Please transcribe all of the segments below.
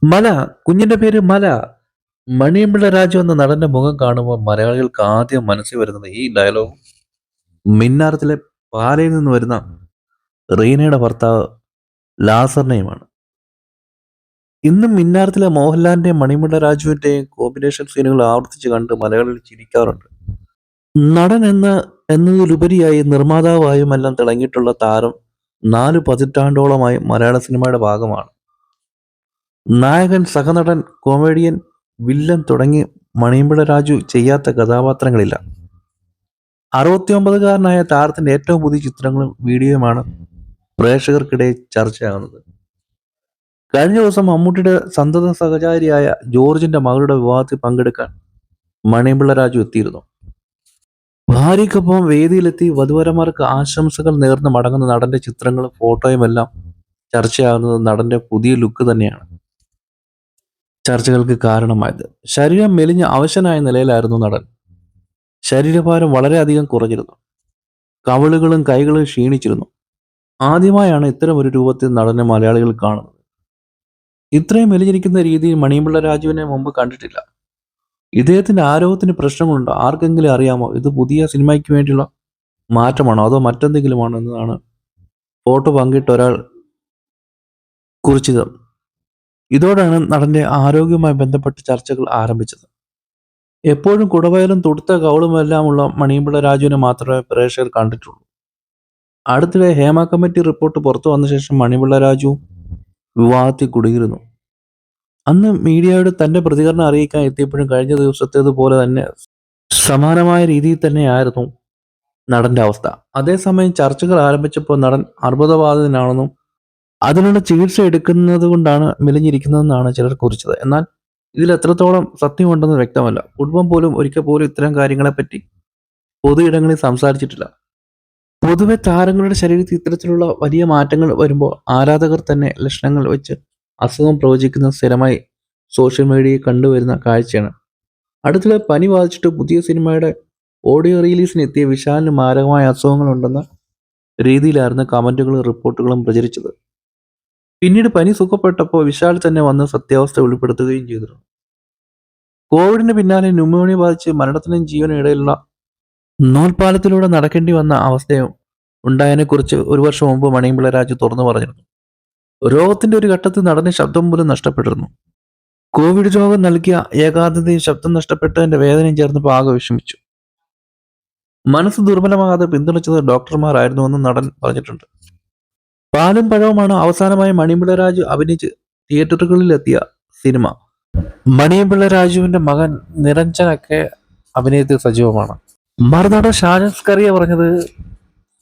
മല. കുഞ്ഞിന്റെ പേര് മല. മണിയമ്പിള്ള രാജു എന്ന നടന്റെ മുഖം കാണുമ്പോൾ മലയാളികൾക്ക് ആദ്യം മനസ്സിൽ വരുന്നത് ഈ ഡയലോഗ് മിന്നാരത്തിലെ പാലയിൽ നിന്ന് വരുന്ന റീനയുടെ ഭർത്താവ് ലാസറിനെയുമാണ്. ഇന്നും മിന്നാരത്തിലെ മോഹൻലാലിന്റെയും മണിയമ്പിള്ള രാജുവിന്റെയും കോമ്പിനേഷൻ സീനുകൾ ആവർത്തിച്ച് കണ്ട് മലയാളികൾ ചിരിക്കാറുണ്ട്. നടൻ എന്നതിലുപരിയായി നിർമ്മാതാവായുമെല്ലാം തിളങ്ങിയിട്ടുള്ള താരം 4 പതിറ്റാണ്ടോളമായി മലയാള സിനിമയുടെ ഭാഗമാണ്. നായകൻ, സഹനടൻ, കൊമേഡിയൻ, വില്ലൻ തുടങ്ങി മണിയമ്പിള്ള രാജു ചെയ്യാത്ത കഥാപാത്രങ്ങളില്ല. 69കാരനായ താരത്തിന്റെ ഏറ്റവും പുതിയ ചിത്രങ്ങളും വീഡിയോയുമാണ് പ്രേക്ഷകർക്കിടയിൽ ചർച്ചയാകുന്നത്. കഴിഞ്ഞ ദിവസം മമ്മൂട്ടിയുടെ സന്തത സഹചാരിയായ ജോർജിന്റെ മകളുടെ വിവാഹത്തിൽ പങ്കെടുക്കാൻ മണിയമ്പിള്ള രാജു എത്തിയിരുന്നു. ഭാര്യയ്ക്കൊപ്പം വേദിയിലെത്തി വധുവരന്മാർക്ക് ആശംസകൾ നേർന്ന് മടങ്ങുന്ന നടന്റെ ചിത്രങ്ങളും ഫോട്ടോയുമെല്ലാം ചർച്ചയാകുന്നത് നടന്റെ പുതിയ ലുക്ക് തന്നെയാണ് ചർച്ചകൾക്ക് കാരണമായത്. ശരീരം മെലിഞ്ഞ അവശനായ നിലയിലായിരുന്നു നടൻ. ശരീരഭാരം വളരെയധികം കുറഞ്ഞിരുന്നു. കവിളുകളും കൈകളും ക്ഷീണിച്ചിരുന്നു. ആദ്യമായാണ് ഇത്തരം ഒരു രൂപത്തിൽ നടനെ മലയാളികൾ കാണുന്നത്. ഇത്രയും മെലിഞ്ഞിരിക്കുന്ന രീതിയിൽ മണിയമ്പിള്ള രാജുവിനെ മുമ്പ് കണ്ടിട്ടില്ല. ഇദ്ദേഹത്തിന്റെ ആരോഗ്യത്തിന് പ്രശ്നങ്ങളുണ്ടോ? ആർക്കെങ്കിലും അറിയാമോ? ഇത് പുതിയ സിനിമയ്ക്ക് വേണ്ടിയുള്ള മാറ്റമാണോ അതോ മറ്റെന്തെങ്കിലുമാണോ എന്നതാണ് ഫോട്ടോ പങ്കിട്ട ഒരാൾ കുറിച്ചത്. ഇതോടെയാണ് നടന്റെ ആരോഗ്യവുമായി ബന്ധപ്പെട്ട് ചർച്ചകൾ ആരംഭിച്ചത്. എപ്പോഴും കുടവയലും തുടുത്ത കവളുമെല്ലാമുള്ള മണിയമ്പിള്ള രാജുവിനെ മാത്രമേ പ്രേക്ഷകർ കണ്ടിട്ടുള്ളൂ. അടുത്തിടെ ഹേമ കമ്മിറ്റി റിപ്പോർട്ട് പുറത്തു വന്ന ശേഷം മണിയമ്പിള്ള രാജു വിവാഹത്തിൽ കുടുങ്ങിയിരുന്നു. അന്ന് മീഡിയയോട് തന്റെ പ്രതികരണം അറിയിക്കാൻ എത്തിയപ്പോഴും കഴിഞ്ഞ ദിവസത്തേതുപോലെ തന്നെ സമാനമായ രീതിയിൽ തന്നെയായിരുന്നു നടന്റെ അവസ്ഥ. അതേസമയം ചർച്ചകൾ ആരംഭിച്ചപ്പോൾ നടൻ അർബുദബാധിതനാണെന്നും അതിനുള്ള ചികിത്സ എടുക്കുന്നത് കൊണ്ടാണ് മെലിഞ്ഞിരിക്കുന്നതെന്നാണ് ചിലർ കുറിച്ചത്. എന്നാൽ ഇതിൽ എത്രത്തോളം സത്യമുണ്ടെന്ന് വ്യക്തമല്ല. കുടുംബം പോലും ഒരിക്കൽ പോലും ഇത്തരം കാര്യങ്ങളെപ്പറ്റി പൊതു ഇടങ്ങളിൽ സംസാരിച്ചിട്ടില്ല. പൊതുവെ താരങ്ങളുടെ ശരീരത്തിൽ ഇത്തരത്തിലുള്ള വലിയ മാറ്റങ്ങൾ വരുമ്പോൾ ആരാധകർ തന്നെ ലക്ഷണങ്ങൾ വെച്ച് അസുഖം പ്രവചിക്കുന്ന സ്ഥിരമായി സോഷ്യൽ മീഡിയയിൽ കണ്ടുവരുന്ന കാഴ്ചയാണ്. അടുത്തിടെ പനി ബാധിച്ചിട്ട് പുതിയ സിനിമയുടെ ഓഡിയോ റിലീസിന് എത്തിയ വിശാലിന് മാരകമായ അസുഖങ്ങളുണ്ടെന്ന രീതിയിലായിരുന്നു കമന്റുകളും റിപ്പോർട്ടുകളും പ്രചരിച്ചത്. പിന്നീട് പനി സുഖപ്പെട്ടപ്പോൾ വിശാൽ തന്നെ വന്ന് സത്യാവസ്ഥ വെളിപ്പെടുത്തുകയും ചെയ്തിരുന്നു. കോവിഡിന് പിന്നാലെ ന്യൂമോണിയ ബാധിച്ച് മരണത്തിനും ജീവനും ഇടയിലുള്ള നോൽപ്പാലത്തിലൂടെ നടക്കേണ്ടി വന്ന അവസ്ഥയും ഉണ്ടായതിനെക്കുറിച്ച് ഒരു വർഷം മുമ്പ് മണിയമ്പിള്ള രാജു തുറന്നു പറഞ്ഞിരുന്നു. രോഗത്തിന്റെ ഒരു ഘട്ടത്തിൽ നടന് ശബ്ദം പോലും നഷ്ടപ്പെട്ടിരുന്നു. കോവിഡ് രോഗം നൽകിയ ഏകാന്തതയും ശബ്ദം നഷ്ടപ്പെട്ടതിന്റെ വേദനയും ചേർന്നപ്പോൾ ആകെ വിഷമിച്ചു. മനസ്സ് ദുർബലമാകാതെ പിന്തുണച്ചത് ഡോക്ടർമാരായിരുന്നുവെന്ന് നടൻ പറഞ്ഞിട്ടുണ്ട്. പാലും പഴവുമാണ് അവസാനമായി മണിയമ്പിള്ള രാജു അഭിനയിച്ച് തിയേറ്ററുകളിലെത്തിയ സിനിമ. മണിയമ്പിള്ള രാജുവിന്റെ മകൻ നിരഞ്ജനൊക്കെ അഭിനയത്തിൽ സജീവമാണ്. മറുനാടൻ ഷാജൻ സ്കറിയ പറഞ്ഞത്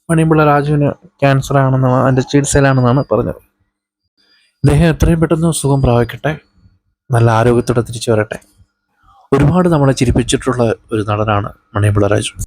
മണിയമ്പിള്ള രാജുവിന് ക്യാൻസർ ആണെന്ന്, അതിന്റെ ചികിത്സയിലാണെന്നാണ് പറഞ്ഞത്. അദ്ദേഹം എത്രയും പെട്ടെന്ന് സുഖം പ്രാപിക്കട്ടെ, നല്ല ആരോഗ്യത്തോടെ തിരിച്ചു വരട്ടെ. ഒരുപാട് നമ്മളെ ചിരിപ്പിച്ചിട്ടുള്ള ഒരു നടനാണ് മണിയമ്പിള്ള രാജു.